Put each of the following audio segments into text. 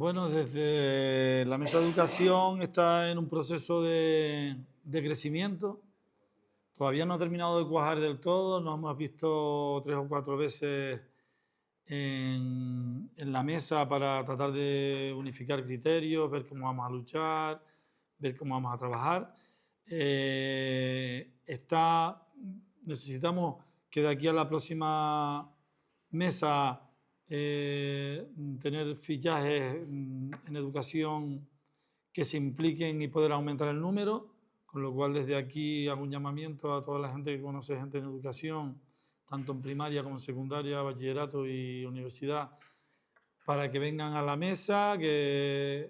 Bueno, desde la Mesa de Educación está en un proceso de crecimiento. Todavía no ha terminado de cuajar del todo. Nos hemos visto 3 o 4 veces en la mesa para tratar de unificar criterios, ver cómo vamos a luchar, ver cómo vamos a trabajar. Necesitamos que de aquí a la próxima mesa tener fichajes en educación que se impliquen y poder aumentar el número, con lo cual desde aquí hago un llamamiento a toda la gente que conoce gente en educación, tanto en primaria como en secundaria, bachillerato y universidad, para que vengan a la mesa, que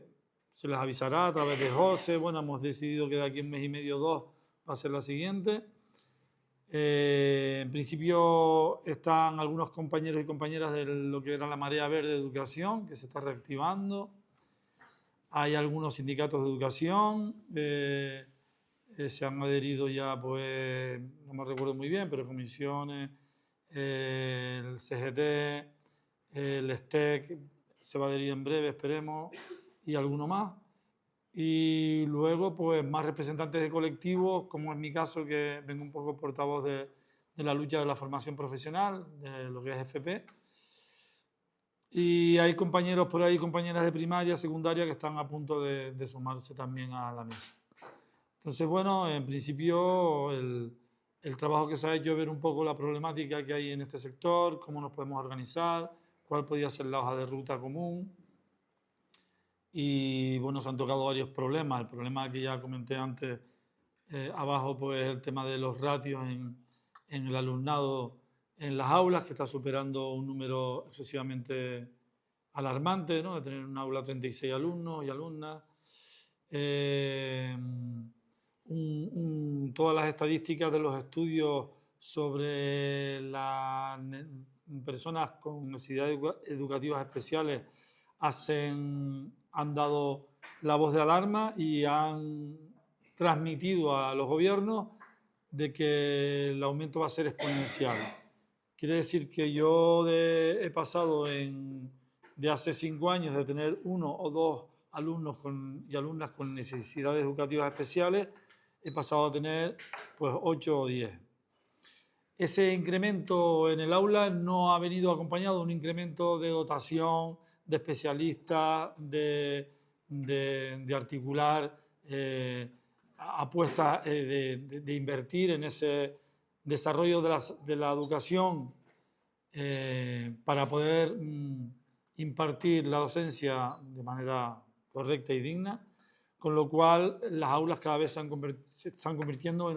se les avisará a través de José. Bueno, hemos decidido que de aquí a 1 mes y medio, 2, va a ser la siguiente. En principio están algunos compañeros y compañeras de lo que era la Marea Verde de Educación, que se está reactivando. Hay algunos sindicatos de educación, se han adherido ya, pues, no me recuerdo muy bien, pero comisiones, el CGT, el STEC, se va a adherir en breve, esperemos, y alguno más. Y luego, pues, más representantes de colectivos, como es mi caso, que vengo un poco portavoz de la lucha de la formación profesional, de lo que es FP. Y hay compañeros por ahí, compañeras de primaria, secundaria, que están a punto de sumarse también a la mesa. Entonces, bueno, en principio el trabajo que se ha hecho es ver un poco la problemática que hay en este sector, cómo nos podemos organizar, cuál podría ser la hoja de ruta común. Y bueno, se han tocado varios problemas. El problema que ya comenté antes abajo, pues el tema de los ratios en el alumnado en las aulas, que está superando un número excesivamente alarmante, ¿no? De tener en un aula 36 alumnos y alumnas. Todas las estadísticas de los estudios sobre las personas con necesidades educativas especiales han dado la voz de alarma y han transmitido a los gobiernos de que el aumento va a ser exponencial. Quiere decir que yo he pasado de hace 5 años de tener 1 o 2 alumnos y alumnas con necesidades educativas especiales, he pasado a tener pues 8 o 10. Ese incremento en el aula no ha venido acompañado de un incremento de dotación, de especialistas, de articular apuestas, de invertir en ese desarrollo de la educación para poder impartir la docencia de manera correcta y digna, con lo cual las aulas cada vez se están convirtiendo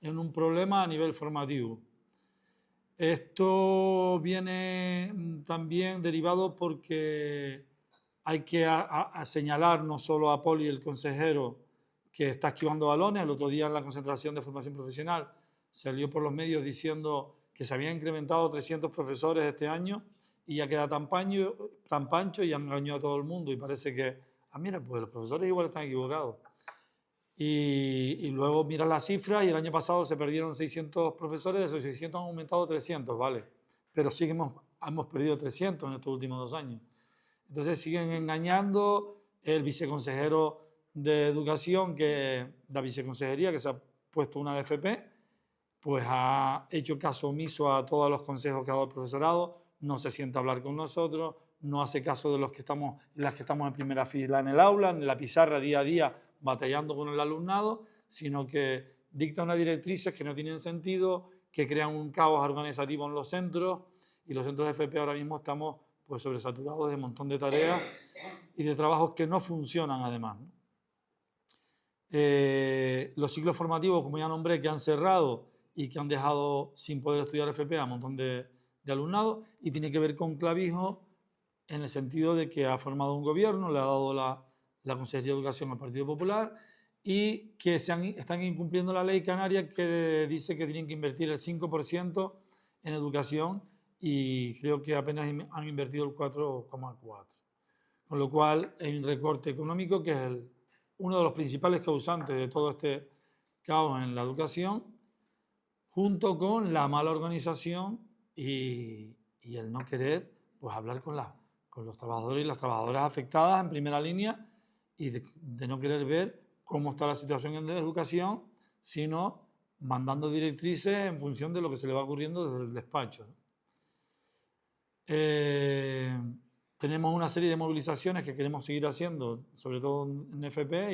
en un problema a nivel formativo. Esto viene también derivado porque hay que señalar no solo a Poli, el consejero, que está esquivando balones. El otro día en la concentración de formación profesional salió por los medios diciendo que se habían incrementado 300 profesores este año y ya queda tan pancho y han engañado a todo el mundo. Y parece que, mira, pues los profesores igual están equivocados. Y luego miras las cifras y el año pasado se perdieron 600 profesores, de esos 600 han aumentado 300, ¿vale? Pero sí que hemos perdido 300 en estos últimos 2 años. Entonces siguen engañando. El viceconsejero de Educación, la viceconsejería que se ha puesto una DFP, pues ha hecho caso omiso a todos los consejos que ha dado el profesorado, no se sienta a hablar con nosotros, no hace caso de las que estamos en primera fila en el aula, en la pizarra día a día, batallando con el alumnado, sino que dicta unas directrices que no tienen sentido, que crean un caos organizativo en los centros, y los centros de FP ahora mismo estamos pues sobresaturados de un montón de tareas y de trabajos que no funcionan además, ¿no? Los ciclos formativos, como ya nombré, que han cerrado y que han dejado sin poder estudiar FP a un montón de alumnado, y tiene que ver con Clavijo en el sentido de que ha formado un gobierno, le ha dado la Consejería de Educación al Partido Popular, y que están incumpliendo la ley canaria que dice que tienen que invertir el 5% en educación, y creo que apenas han invertido el 4,4%. Con lo cual hay un recorte económico que es uno de los principales causantes de todo este caos en la educación, junto con la mala organización y el no querer pues hablar con con los trabajadores y las trabajadoras afectadas en primera línea y de no querer ver cómo está la situación en la educación, sino mandando directrices en función de lo que se le va ocurriendo desde el despacho. Tenemos una serie de movilizaciones que queremos seguir haciendo, sobre todo en FP,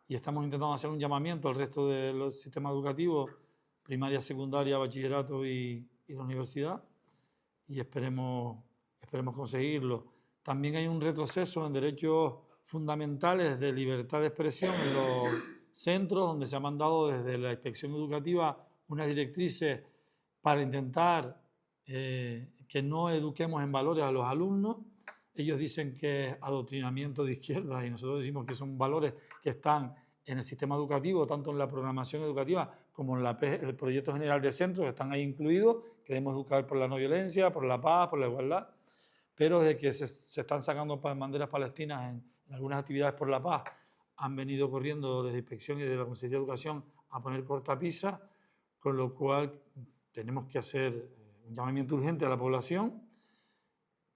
y estamos intentando hacer un llamamiento al resto de los sistemas educativos, primaria, secundaria, bachillerato y la universidad, y esperemos conseguirlo. También hay un retroceso en derechos fundamentales de libertad de expresión en los centros, donde se ha mandado desde la inspección educativa unas directrices para intentar que no eduquemos en valores a los alumnos. Ellos dicen que es adoctrinamiento de izquierda y nosotros decimos que son valores que están en el sistema educativo, tanto en la programación educativa como en el proyecto general de centros, que están ahí incluidos, que debemos educar por la no violencia, por la paz, por la igualdad, pero desde que se están sacando banderas palestinas en algunas actividades por la paz, han venido corriendo desde Inspección y de la Consejería de Educación a poner cortapisas, con lo cual tenemos que hacer un llamamiento urgente a la población,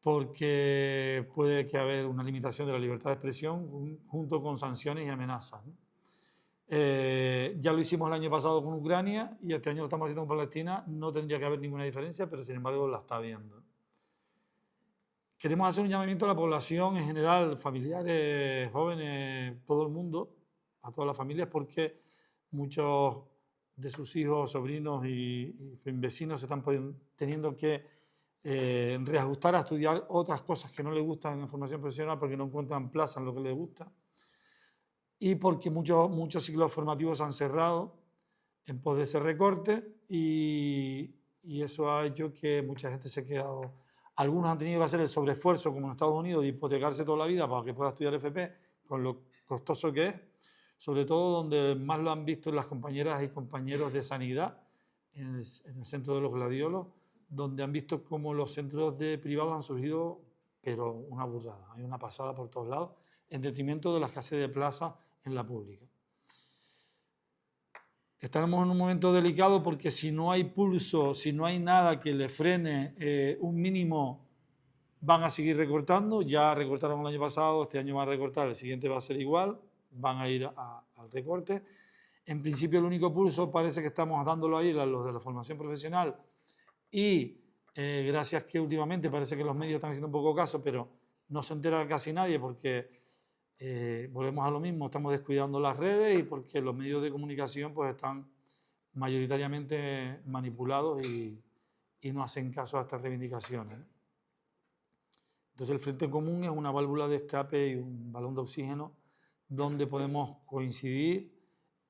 porque puede que haber una limitación de la libertad de expresión junto con sanciones y amenazas, ¿no? Ya lo hicimos el año pasado con Ucrania y este año lo estamos haciendo con Palestina. No tendría que haber ninguna diferencia, pero sin embargo la está habiendo. Queremos hacer un llamamiento a la población en general, familiares, jóvenes, todo el mundo, a todas las familias, porque muchos de sus hijos, sobrinos y vecinos se están teniendo que reajustar a estudiar otras cosas que no les gustan en formación profesional porque no encuentran plaza en lo que les gusta, y porque muchos ciclos formativos se han cerrado en pos de ese recorte, y eso ha hecho que mucha gente se ha quedado. Algunos han tenido que hacer el sobreesfuerzo, como en Estados Unidos, de hipotecarse toda la vida para que pueda estudiar FP, con lo costoso que es, sobre todo donde más lo han visto las compañeras y compañeros de sanidad, en el centro de los gladiolos, donde han visto cómo los centros privados han surgido, pero una burrada, hay una pasada por todos lados, en detrimento de la escasez de plazas en la pública. Estamos en un momento delicado porque si no hay pulso, si no hay nada que le frene un mínimo, van a seguir recortando. Ya recortaron el año pasado, este año van a recortar, el siguiente va a ser igual, van a ir al recorte. En principio el único pulso parece que estamos dándolo ahí a los de la formación profesional, y gracias que últimamente parece que los medios están haciendo un poco caso, pero no se entera casi nadie porque volvemos a lo mismo, estamos descuidando las redes y porque los medios de comunicación pues están mayoritariamente manipulados y no hacen caso a estas reivindicaciones. Entonces el Frente Común es una válvula de escape y un balón de oxígeno donde podemos coincidir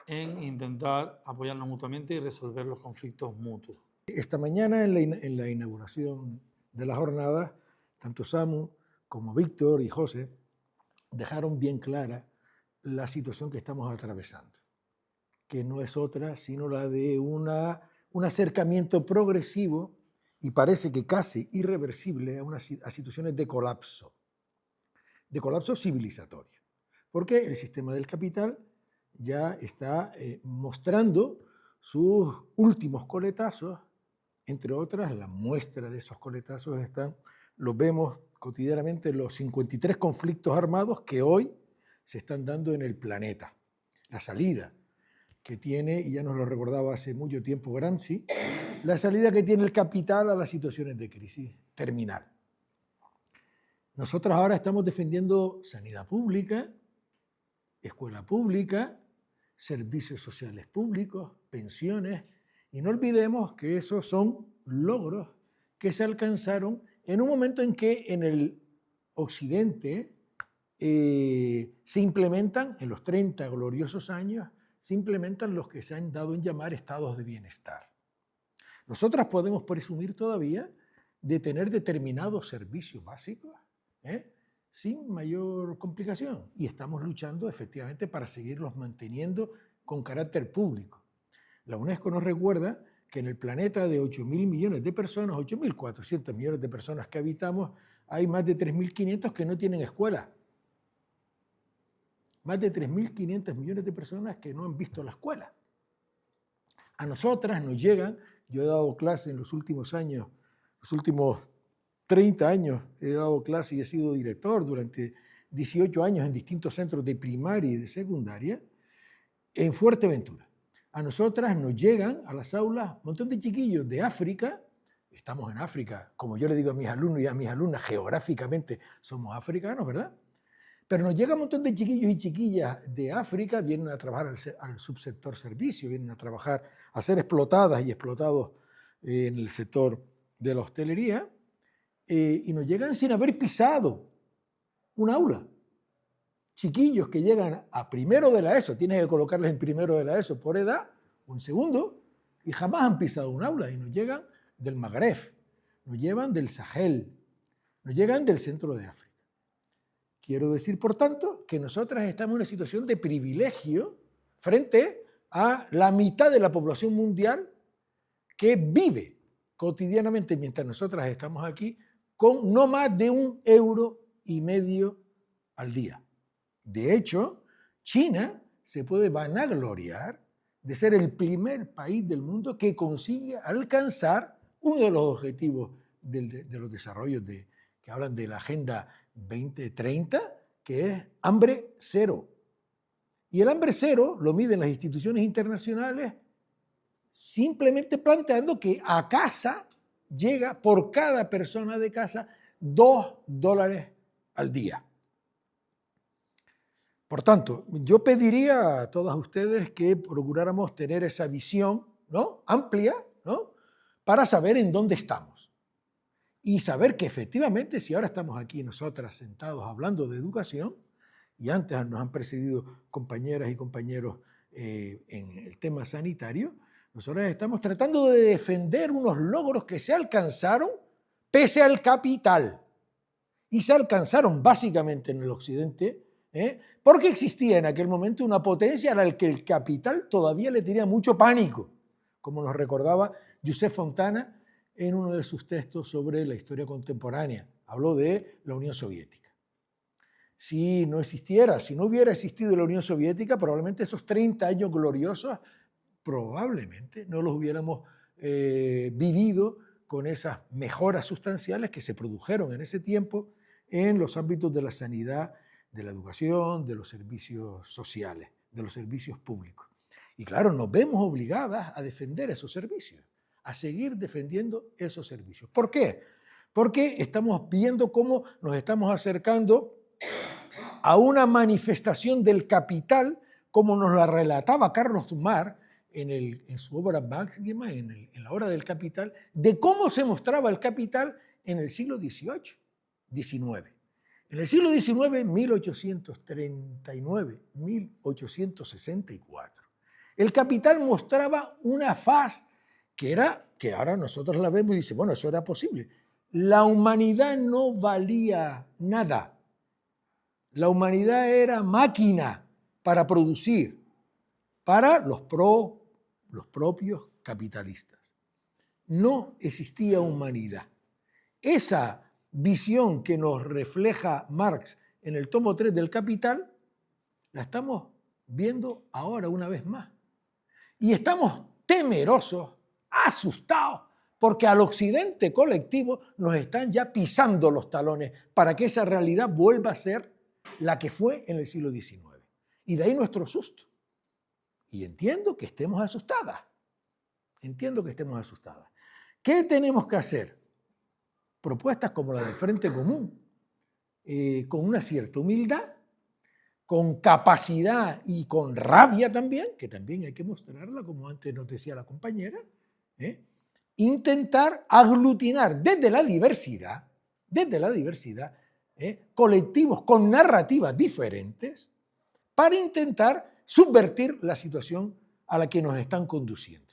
en intentar apoyarnos mutuamente y resolver los conflictos mutuos. Esta mañana en la inauguración de la jornada, tanto Samu como Víctor y José dejaron bien clara la situación que estamos atravesando, que no es otra sino la de un acercamiento progresivo y parece que casi irreversible a situaciones de colapso civilizatorio, porque el sistema del capital ya está mostrando sus últimos coletazos. Entre otras, la muestra de esos coletazos los vemos cotidianamente, los 53 conflictos armados que hoy se están dando en el planeta. La salida que tiene, y ya nos lo recordaba hace mucho tiempo Gramsci, la salida que tiene el capital a las situaciones de crisis terminal. Nosotros ahora estamos defendiendo sanidad pública, escuela pública, servicios sociales públicos, pensiones, y no olvidemos que esos son logros que se alcanzaron en un momento en que en el Occidente se implementan, en los 30 gloriosos años, se implementan los que se han dado en llamar estados de bienestar. Nosotras podemos presumir todavía de tener determinados servicios básicos sin mayor complicación, y estamos luchando efectivamente para seguirlos manteniendo con carácter público. La UNESCO nos recuerda que en el planeta de 8.000 millones de personas, 8.400 millones de personas que habitamos, hay más de 3.500 que no tienen escuela. Más de 3.500 millones de personas que no han visto la escuela. A nosotras nos llegan, yo he dado clase en los últimos años, los últimos 30 años he dado clase y he sido director durante 18 años en distintos centros de primaria y de secundaria en Fuerteventura. A nosotras nos llegan a las aulas un montón de chiquillos de África. Estamos en África, como yo le digo a mis alumnos y a mis alumnas, geográficamente somos africanos, ¿verdad? Pero nos llega un montón de chiquillos y chiquillas de África, vienen a trabajar al subsector servicio, vienen a trabajar, a ser explotadas y explotados en el sector de la hostelería, y nos llegan sin haber pisado un aula. Chiquillos que llegan a primero de la ESO, tienes que colocarles en primero de la ESO por edad, o en segundo, y jamás han pisado un aula, y nos llegan del Magreb, nos llevan del Sahel, nos llegan del centro de África. Quiero decir, por tanto, que nosotras estamos en una situación de privilegio frente a la mitad de la población mundial que vive cotidianamente, mientras nosotras estamos aquí, con no más de 1,5 € al día. De hecho, China se puede vanagloriar de ser el primer país del mundo que consigue alcanzar uno de los objetivos de los desarrollos que hablan de la Agenda 2030, que es hambre cero. Y el hambre cero lo miden las instituciones internacionales simplemente planteando que a casa llega por cada persona de casa $2 al día. Por tanto, yo pediría a todas ustedes que procuráramos tener esa visión, ¿no?, amplia, ¿no?, para saber en dónde estamos. Y saber que efectivamente, si ahora estamos aquí nosotras sentados hablando de educación, y antes nos han precedido compañeras y compañeros en el tema sanitario, nosotros estamos tratando de defender unos logros que se alcanzaron pese al capital. Y se alcanzaron básicamente en el occidente, porque existía en aquel momento una potencia a la que el capital todavía le tenía mucho pánico, como nos recordaba Josep Fontana en uno de sus textos sobre la historia contemporánea. Habló de la Unión Soviética. Si no hubiera existido la Unión Soviética, probablemente esos 30 años gloriosos, probablemente no los hubiéramos vivido con esas mejoras sustanciales que se produjeron en ese tiempo en los ámbitos de la sanidad, de la educación, de los servicios sociales, de los servicios públicos. Y claro, nos vemos obligadas a defender esos servicios, a seguir defendiendo esos servicios. ¿Por qué? Porque estamos viendo cómo nos estamos acercando a una manifestación del capital, como nos la relataba Carlos Marx en su obra máxima, en la Hora del Capital, de cómo se mostraba el capital en el siglo XVIII, XIX. En el siglo XIX, 1839, 1864, el capital mostraba una faz que ahora nosotros la vemos y dice, bueno, eso era posible. La humanidad no valía nada. La humanidad era máquina para producir, para los propios capitalistas. No existía humanidad. Esa visión que nos refleja Marx en el tomo 3 del Capital, la estamos viendo ahora una vez más. Y estamos temerosos, asustados, porque al occidente colectivo nos están ya pisando los talones para que esa realidad vuelva a ser la que fue en el siglo XIX. Y de ahí nuestro susto. Y entiendo que estemos asustadas. ¿Qué tenemos que hacer? Propuestas como la del Frente Común, con una cierta humildad, con capacidad y con rabia también, que también hay que mostrarla, como antes nos decía la compañera, intentar aglutinar desde la diversidad, colectivos con narrativas diferentes, para intentar subvertir la situación a la que nos están conduciendo.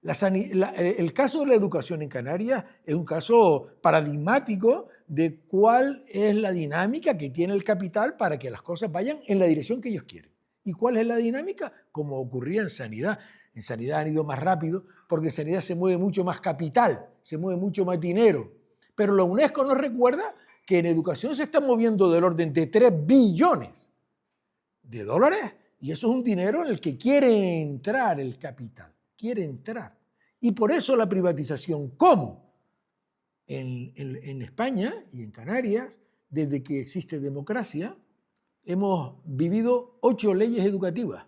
El caso de la educación en Canarias es un caso paradigmático de cuál es la dinámica que tiene el capital para que las cosas vayan en la dirección que ellos quieren. ¿Y cuál es la dinámica? Como ocurría en sanidad. En sanidad han ido más rápido porque en sanidad se mueve mucho más capital, se mueve mucho más dinero. Pero la UNESCO nos recuerda que en educación se está moviendo del orden de $3 billones y eso es un dinero en el que quiere entrar el capital. Quiere entrar. Y por eso la privatización como en España y en Canarias, desde que existe democracia, hemos vivido 8 leyes educativas.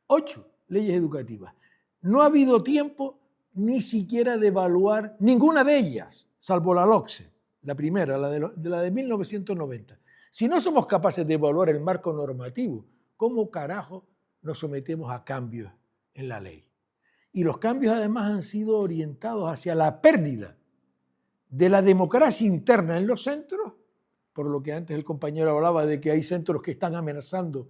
8 leyes educativas. No ha habido tiempo ni siquiera de evaluar ninguna de ellas, salvo la LOCSE, la primera, la de 1990. Si no somos capaces de evaluar el marco normativo, ¿cómo carajo nos sometemos a cambios en la ley? Y los cambios además han sido orientados hacia la pérdida de la democracia interna en los centros, por lo que antes el compañero hablaba de que hay centros que están amenazando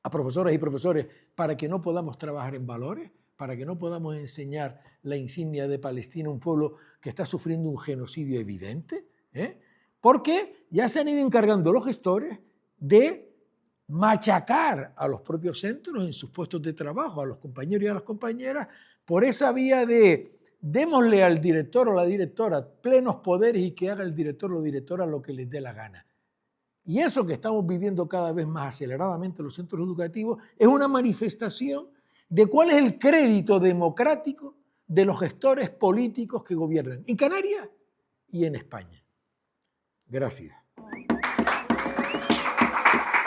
a profesoras y profesores para que no podamos trabajar en valores, para que no podamos enseñar la insignia de Palestina, un pueblo que está sufriendo un genocidio evidente, porque ya se han ido encargando los gestores de machacar a los propios centros en sus puestos de trabajo, a los compañeros y a las compañeras, por esa vía de démosle al director o la directora plenos poderes y que haga el director o la directora lo que les dé la gana. Y eso que estamos viviendo cada vez más aceleradamente en los centros educativos es una manifestación de cuál es el crédito democrático de los gestores políticos que gobiernan en Canarias y en España. Gracias.